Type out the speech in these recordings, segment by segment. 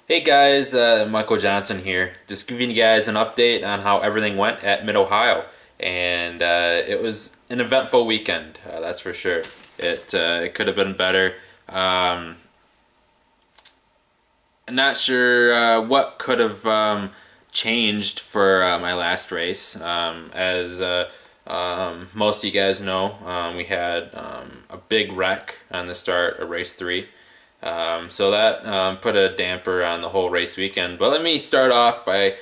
Hey guys, Michael Johnson here. Just giving you guys an update on how everything went at Mid Ohio, and it was an eventful weekend. That's for sure. It could have been better. Um, I'm not sure what could have changed for my last race. As most of you guys know, we had a big wreck on the start of race three. So that put a damper on the whole race weekend. But let me start off by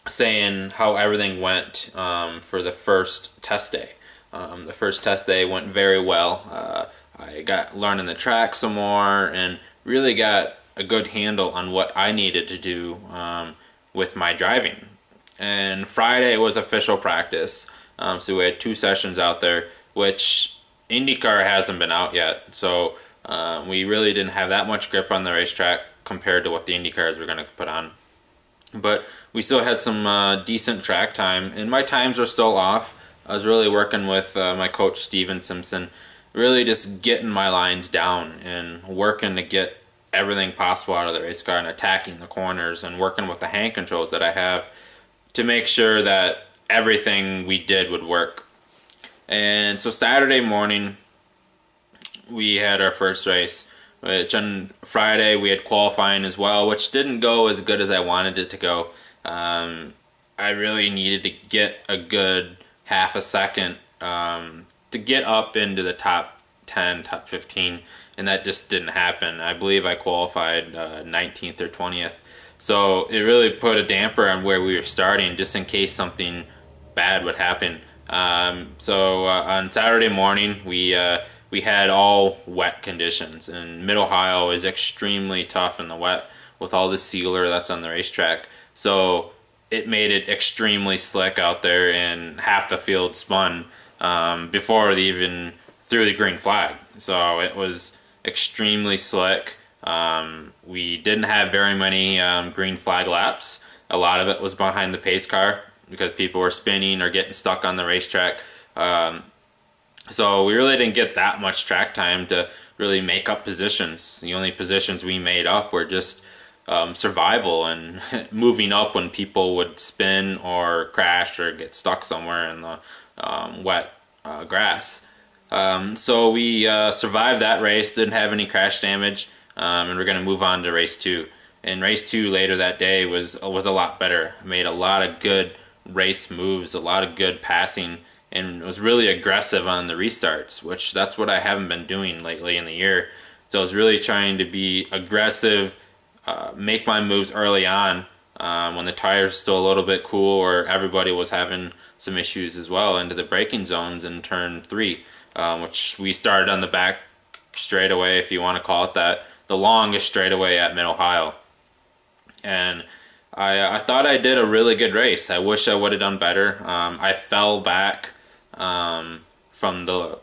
saying how everything went for the first test day. The first test day went very well. I got learning the track some more and really got a good handle on what I needed to do with my driving. And Friday was official practice. So we had two sessions out there, which IndyCar hasn't been out yet. So we really didn't have that much grip on the racetrack compared to what the IndyCars were going to put on. But we still had some decent track time, and my times were still off. I was really working with my coach, Steven Simpson, really just getting my lines down and working to get everything possible out of the race car and attacking the corners and working with the hand controls that I have to make sure that everything we did would work. And so Saturday morning, we had our first race, which on Friday we had qualifying as well, which didn't go as good as I wanted it to go. I really needed to get a good half a second to get up into the top 10, top 15, and that just didn't happen. I believe I qualified 19th or 20th. So it really put a damper on where we were starting just in case something bad would happen. On Saturday morning, we had all wet conditions, and Mid Ohio is extremely tough in the wet with all the sealer that's on the racetrack. So it made it extremely slick out there, and half the field spun before they even threw the green flag. So it was extremely slick. We didn't have very many green flag laps. A lot of it was behind the pace car because people were spinning or getting stuck on the racetrack. So we really didn't get that much track time to really make up positions. The only positions we made up were just survival and moving up when people would spin or crash or get stuck somewhere in the wet grass. So we survived that race, didn't have any crash damage, and we're going to move on to race two. And race two later that day was a lot better. Made a lot of good race moves, a lot of good passing, and was really aggressive on the restarts, which that's what I haven't been doing lately in the year. So I was really trying to be aggressive, make my moves early on when the tires still a little bit cool or everybody was having some issues as well into the braking zones in turn three, which we started on the back straightaway, if you want to call it that, the longest straightaway at Mid Ohio. And I thought I did a really good race. I wish I would have done better. I fell back from the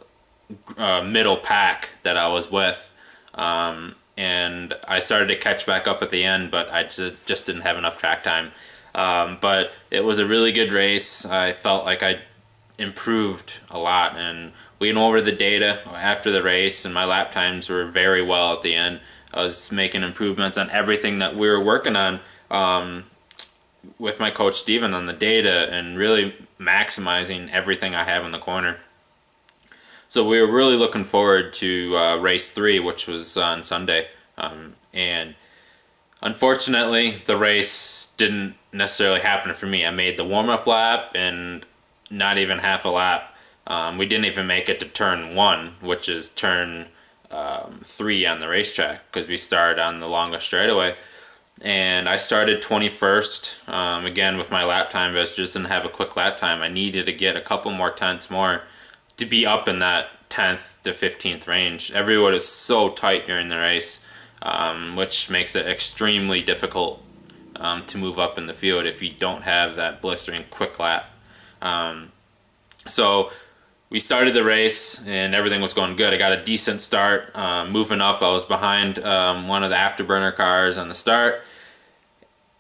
middle pack that I was with. And I started to catch back up at the end, but I just didn't have enough track time. But it was a really good race. I felt like I improved a lot, and we went over the data after the race, and my lap times were very well at the end. I was making improvements on everything that we were working on with my coach Steven on the data and really maximizing everything I have in the corner. So we were really looking forward to race three, which was on Sunday. And unfortunately, the race didn't necessarily happen for me. I made the warm-up lap and not even half a lap. We didn't even make it to turn one, which is turn three on the racetrack, because we started on the longest straightaway. And I started 21st, again with my lap time, but I just didn't have a quick lap time. I needed to get a couple more tenths more to be up in that 10th to 15th range. Everyone is so tight during the race, which makes it extremely difficult to move up in the field if you don't have that blistering quick lap. So we started the race and everything was going good. I got a decent start. Moving up, I was behind one of the afterburner cars on the start.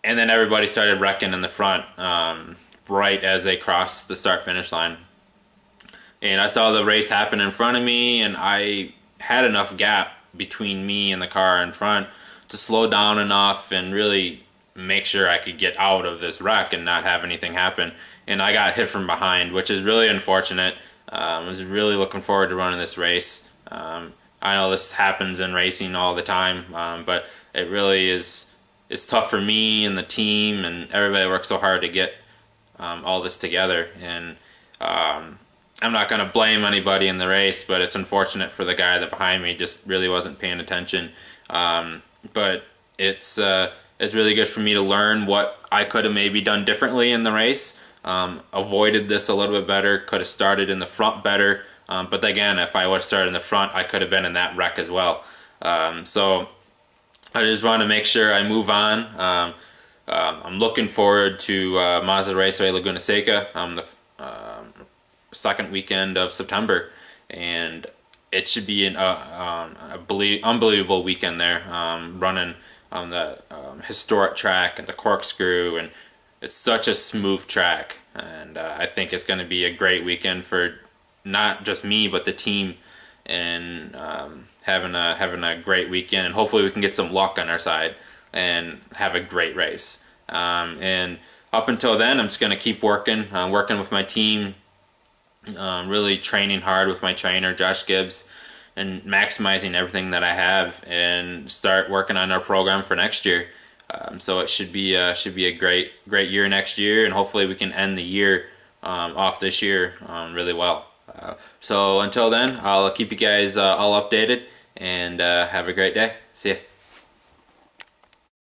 And then everybody started wrecking in the front right as they crossed the start-finish line. And I saw the race happen in front of me, and I had enough gap between me and the car in front to slow down enough and really make sure I could get out of this wreck and not have anything happen. And I got hit from behind, which is really unfortunate. I was really looking forward to running this race. I know this happens in racing all the time, but it really is. It's tough for me and the team, and everybody works so hard to get all this together. And I'm not going to blame anybody in the race, but it's unfortunate for the guy that behind me just really wasn't paying attention. But it's really good for me to learn what I could have maybe done differently in the race. Avoided this a little bit better, could have started in the front better. But again, if I would have started in the front, I could have been in that wreck as well. So I just want to make sure I move on. I'm looking forward to Mazda Raceway Laguna Seca the second weekend of September, and it should be an unbelievable weekend there, running on the historic track and the corkscrew, and it's such a smooth track, and I think it's going to be a great weekend for not just me but the team, and having a great weekend, and hopefully we can get some luck on our side and have a great race. And up until then, I'm just going to keep working with my team, really training hard with my trainer, Josh Gibbs, and maximizing everything that I have, and start working on our program for next year. So it should be a great year next year, and hopefully we can end the year off this year really well. So until then, I'll keep you guys all updated, and have a great day. See ya.